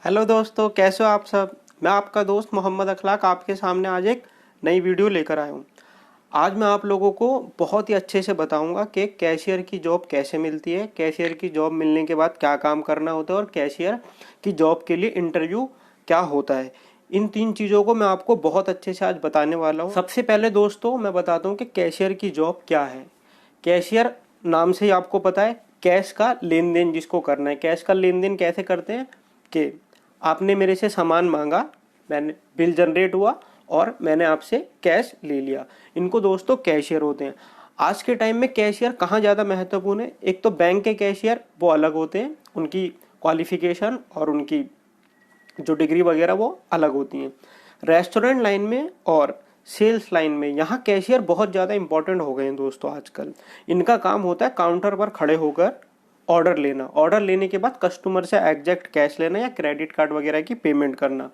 Hello दोस्तों, कैसे हो आप सब। मैं आपका दोस्त मोहम्मद अखलाक आपके सामने आज एक नई वीडियो लेकर आया हूँ। आज मैं आप लोगों को बहुत ही अच्छे से बताऊंगा कि कैशियर की जॉब कैसे मिलती है, कैशियर की जॉब मिलने के बाद क्या काम करना होता है और कैशियर की जॉब के लिए इंटरव्यू क्या होता है। इन तीन चीज़ों को मैं आपको बहुत अच्छे से आज बताने वाला हूँ। सबसे पहले दोस्तों मैं बताता हूँ कि कैशियर की जॉब क्या है। कैशियर नाम से ही आपको पता है, कैश का लेन देन जिसको करना है। कैश का लेन देन कैसे करते हैं कि आपने मेरे से सामान मांगा, मैंने बिल जनरेट हुआ और मैंने आपसे कैश ले लिया। इनको दोस्तों कैशियर होते हैं। आज के टाइम में कैशियर कहाँ ज़्यादा महत्वपूर्ण है। एक तो बैंक के कैशियर वो अलग होते हैं, उनकी क्वालिफिकेशन और उनकी जो डिग्री वगैरह वो अलग होती हैं। रेस्टोरेंट लाइन में और सेल्स लाइन में यहाँ कैशियर बहुत ज़्यादा इंपॉर्टेंट हो गए हैं दोस्तों आजकल। इनका काम होता है काउंटर पर खड़े होकर ऑर्डर लेना, ऑर्डर लेने के बाद कस्टमर से एग्जैक्ट कैश लेना या क्रेडिट कार्ड वगैरह की पेमेंट करना।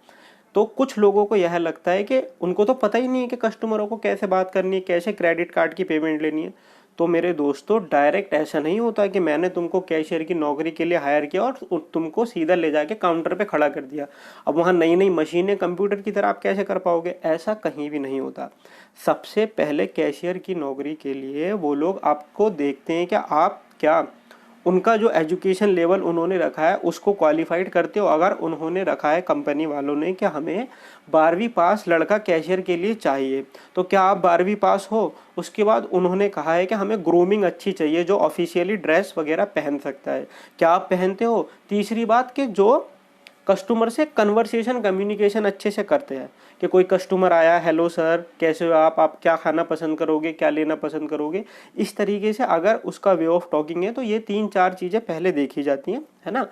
तो कुछ लोगों को यह लगता है कि उनको तो पता ही नहीं है कि कस्टमरों को कैसे बात करनी है, कैसे क्रेडिट कार्ड की पेमेंट लेनी है। तो मेरे दोस्तों डायरेक्ट ऐसा नहीं होता कि मैंने तुमको कैशियर की नौकरी के लिए हायर किया और तुमको सीधा ले जाके काउंटर पे खड़ा कर दिया। अब वहाँ नई नई मशीनें कंप्यूटर की तरह आप कैसे कर पाओगे, ऐसा कहीं भी नहीं होता। सबसे पहले कैशियर की नौकरी के लिए वो लोग आपको देखते हैं कि आप क्या उनका जो एजुकेशन लेवल उन्होंने रखा है उसको क्वालिफाइड करते हो। अगर उन्होंने रखा है कंपनी वालों ने कि हमें 12वीं पास लड़का कैशियर के लिए चाहिए, तो क्या आप 12वीं पास हो। उसके बाद उन्होंने कहा है कि हमें ग्रूमिंग अच्छी चाहिए, जो ऑफिशियली ड्रेस वगैरह पहन सकता है, क्या आप पहनते हो। तीसरी बात कि जो कस्टमर से कन्वर्सेशन कम्युनिकेशन अच्छे से करते हैं कि कोई कस्टमर आया, हेलो सर कैसे हो आप क्या खाना पसंद करोगे, क्या लेना पसंद करोगे, इस तरीके से अगर उसका वे ऑफ टॉकिंग है तो ये 3-4 चीज़ें पहले देखी जाती हैं, है ना।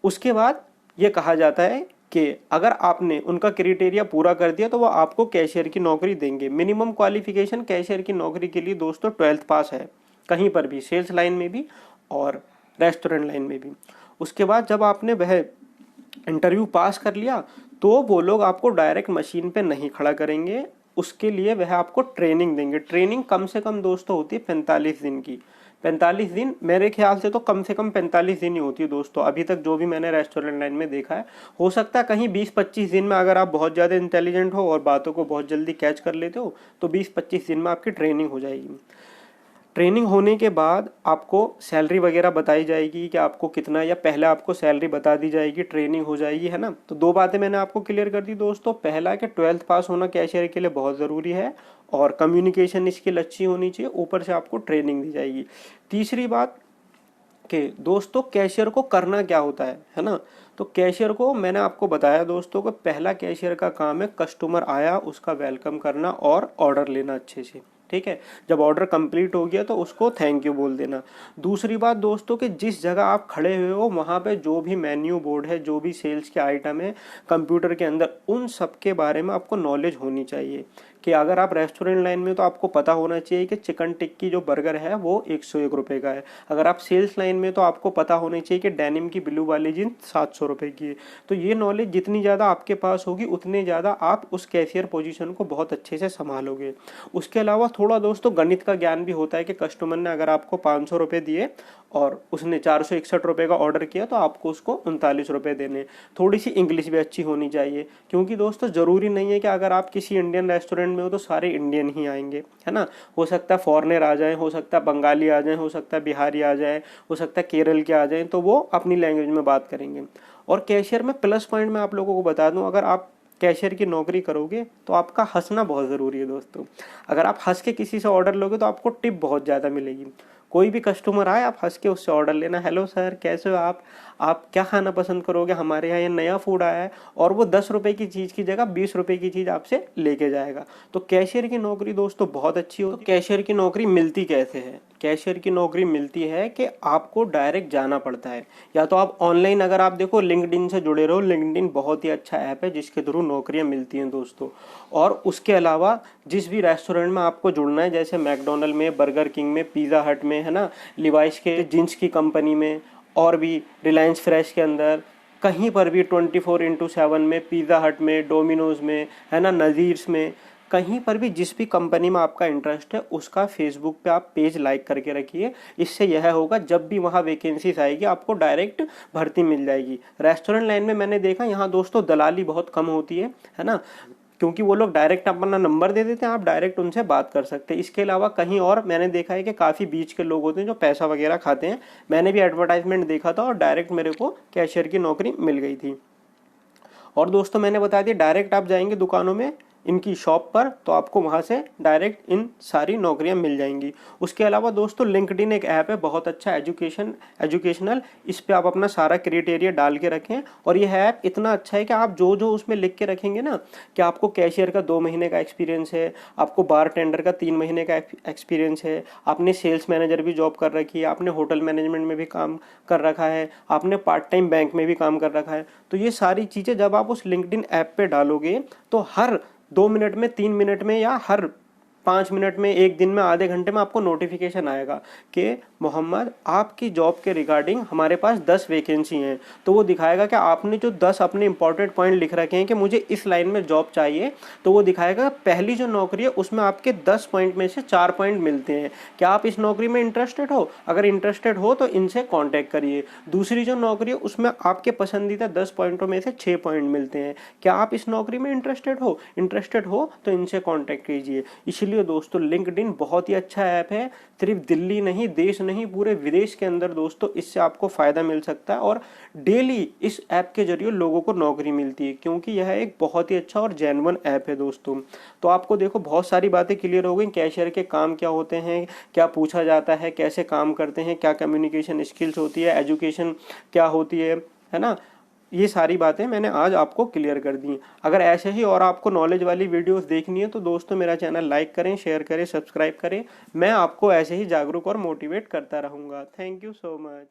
उसके बाद ये कहा जाता है कि अगर आपने उनका क्राइटेरिया पूरा कर दिया तो वो आपको कैशियर की नौकरी देंगे। मिनिमम क्वालिफिकेशन कैशियर की नौकरी के लिए दोस्तों 12th पास है, कहीं पर भी, सेल्स लाइन में भी और रेस्टोरेंट लाइन में भी। उसके बाद जब आपने वह इंटरव्यू पास कर लिया तो वो लोग आपको डायरेक्ट मशीन पे नहीं खड़ा करेंगे, उसके लिए वह आपको ट्रेनिंग देंगे। ट्रेनिंग कम से कम दोस्तों होती है 45 दिन की। 45 दिन, मेरे ख्याल से तो कम से कम 45 दिन ही होती है दोस्तों, अभी तक जो भी मैंने रेस्टोरेंट लाइन में देखा है। हो सकता है कहीं 20-25 दिन में, अगर आप बहुत ज़्यादा इंटेलिजेंट हो और बातों को बहुत जल्दी कैच कर लेते हो तो 20-25 दिन में आपकी ट्रेनिंग हो जाएगी। ट्रेनिंग होने के बाद आपको सैलरी वगैरह बताई जाएगी कि आपको कितना, या पहले आपको सैलरी बता दी जाएगी, ट्रेनिंग हो जाएगी, है ना। तो दो बातें मैंने आपको क्लियर कर दी दोस्तों। पहला कि 12th पास होना कैशियर के लिए बहुत ज़रूरी है और कम्युनिकेशन स्किल अच्छी होनी चाहिए, ऊपर से आपको ट्रेनिंग दी जाएगी। तीसरी बात कि दोस्तों कैशियर को करना क्या होता है ना। तो कैशियर को मैंने आपको बताया दोस्तों को, पहला कैशियर का काम है कस्टमर आया उसका वेलकम करना और ऑर्डर लेना अच्छे से, ठीक है। जब ऑर्डर कंप्लीट हो गया तो उसको थैंक यू बोल देना। दूसरी बात दोस्तों कि जिस जगह आप खड़े हुए हो वहाँ पे जो भी मेन्यू बोर्ड है, जो भी सेल्स के आइटम है कंप्यूटर के अंदर, उन सब के बारे में आपको नॉलेज होनी चाहिए। कि अगर आप रेस्टोरेंट लाइन में तो आपको पता होना चाहिए कि चिकन टिक्की जो बर्गर है वो 101 रुपये का है। अगर आप सेल्स लाइन में तो आपको पता होना चाहिए कि डेनिम की ब्लू वाली जींस 700 रुपये की है। तो ये नॉलेज जितनी ज़्यादा आपके पास होगी उतने ज़्यादा आप उस कैशियर पोजीशन को बहुत अच्छे से संभालोगे। उसके अलावा थोड़ा दोस्तों गणित का ज्ञान भी होता है कि कस्टमर ने अगर आपको 500 रुपये दिए और उसने 461 रुपये का ऑर्डर किया तो आपको उसको 39 रुपये देने। थोड़ी सी इंग्लिश भी अच्छी होनी चाहिए, क्योंकि दोस्तों ज़रूरी नहीं है कि अगर आप किसी इंडियन रेस्टोरेंट में हो तो सारे इंडियन ही आएंगे, है ना। हो सकता है फॉरेनर आ जाए, हो सकता है बंगाली आ जाए, हो सकता है बिहारी आ जाए, हो सकता है केरल के आ जाए, तो वो अपनी लैंग्वेज में बात करेंगे। और कैशियर में प्लस पॉइंट मैं आप लोगों को बता दूं, अगर आप कैशियर की नौकरी करोगे तो आपका हंसना बहुत ज़रूरी है दोस्तों। अगर आप हंस के किसी से ऑर्डर लोगे तो आपको टिप बहुत ज़्यादा मिलेगी। कोई भी कस्टमर आए आप हंस के उससे ऑर्डर लेना, हेलो सर कैसे हो आप क्या खाना पसंद करोगे, हमारे यहाँ ये नया फूड आया है, और वो 10 रुपये की चीज़ की जगह 20 रुपये की चीज़ आपसे लेके जाएगा। तो कैशियर की नौकरी दोस्तों बहुत अच्छी होती है। तो कैशियर की नौकरी मिलती कैसे है। कैशियर की नौकरी मिलती है कि आपको डायरेक्ट जाना पड़ता है, या तो आप ऑनलाइन, अगर आप देखो लिंक्डइन से जुड़े रहो, लिंक्डइन बहुत ही अच्छा ऐप है जिसके थ्रू नौकरियां मिलती हैं दोस्तों। और उसके अलावा जिस भी रेस्टोरेंट में आपको जुड़ना है, जैसे मैकडोनल्ड में, बर्गर किंग में, पिज़्ज़ा हट में, है ना, लिवाइस के जींस की कंपनी में, और भी रिलायंस फ्रेश के अंदर, कहीं पर भी 24x7 में, पिज़्ज़ा हट में, डोमिनोज़ में, है ना, नज़ीर्स में, कहीं पर भी जिस भी कंपनी में आपका इंटरेस्ट है उसका फेसबुक पे आप पेज लाइक करके रखिए। इससे यह होगा जब भी वहाँ वैकेंसीज आएगी आपको डायरेक्ट भर्ती मिल जाएगी। रेस्टोरेंट लाइन में मैंने देखा यहाँ दोस्तों दलाली बहुत कम होती है ना, क्योंकि वो लोग डायरेक्ट अपना नंबर दे देते हैं, आप डायरेक्ट उनसे बात कर सकते हैं। इसके अलावा कहीं और मैंने देखा है कि काफ़ी बीच के लोग होते हैं जो पैसा वगैरह खाते हैं। मैंने भी एडवर्टाइजमेंट देखा था और डायरेक्ट मेरे को कैशियर की नौकरी मिल गई थी। और दोस्तों मैंने बता दिया डायरेक्ट आप जाएंगे दुकानों में इनकी शॉप पर तो आपको वहाँ से डायरेक्ट इन सारी नौकरियाँ मिल जाएंगी। उसके अलावा दोस्तों लिंक्डइन एक ऐप है बहुत अच्छा एजुकेशनल, इस पे आप अपना सारा क्राइटेरिया डाल के रखें। और यह ऐप इतना अच्छा है कि आप जो जो उसमें लिख के रखेंगे ना कि आपको कैशियर का 2 महीने का एक्सपीरियंस है, आपको बार टेंडर का 3 महीने का एक्सपीरियंस है, आपने सेल्स मैनेजर भी जॉब कर रखी है, आपने होटल मैनेजमेंट में भी काम कर रखा है, आपने पार्ट टाइम बैंक में भी काम कर रखा है, तो ये सारी चीज़ें जब आप उस लिंक्डइन ऐप पे डालोगे तो हर 2 मिनट में, 3 मिनट में या हर 5 मिनट में, एक दिन में, आधे घंटे में आपको नोटिफिकेशन आएगा कि मोहम्मद आपकी जॉब के रिगार्डिंग हमारे पास 10 वैकेंसी हैं। तो वो दिखाएगा कि आपने जो 10 अपने इंपॉर्टेंट पॉइंट लिख रखे हैं कि मुझे इस लाइन में जॉब चाहिए, तो वो दिखाएगा पहली जो नौकरी है उसमें आपके 10 पॉइंट में से 4 पॉइंट मिलते हैं। क्या आप इस नौकरी में इंटरेस्टेड हो? अगर इंटरेस्टेड हो तो इनसे कॉन्टैक्ट करिए। दूसरी जो नौकरी है उसमें आपके पसंदीदा 10 पॉइंटों में से 6 पॉइंट मिलते हैं। क्या आप इस नौकरी में इंटरेस्टेड हो तो इनसे कॉन्टैक्ट कीजिए। इसलिए दोस्तों लिंक्डइन बहुत ही अच्छा ऐप है, सिर्फ दिल्ली नहीं, देश नहीं, पूरे विदेश के अंदर दोस्तों इससे आपको फायदा मिल सकता है। और डेली इस ऐप के जरिए लोगों को नौकरी मिलती है क्योंकि यह एक बहुत ही अच्छा और जेन्युइन ऐप है दोस्तों। तो आपको देखो बहुत सारी बातें क्लियर हो गई, कैशियर के काम क्या होते हैं, क्या पूछा जाता है, कैसे काम करते हैं, क्या कम्युनिकेशन स्किल्स होती है, एजुकेशन क्या होती है ना। ये सारी बातें मैंने आज आपको क्लियर कर दी। अगर ऐसे ही और आपको नॉलेज वाली वीडियोस देखनी है तो दोस्तों मेरा चैनल लाइक करें, शेयर करें, सब्सक्राइब करें। मैं आपको ऐसे ही जागरूक और मोटिवेट करता रहूँगा। Thank you so much.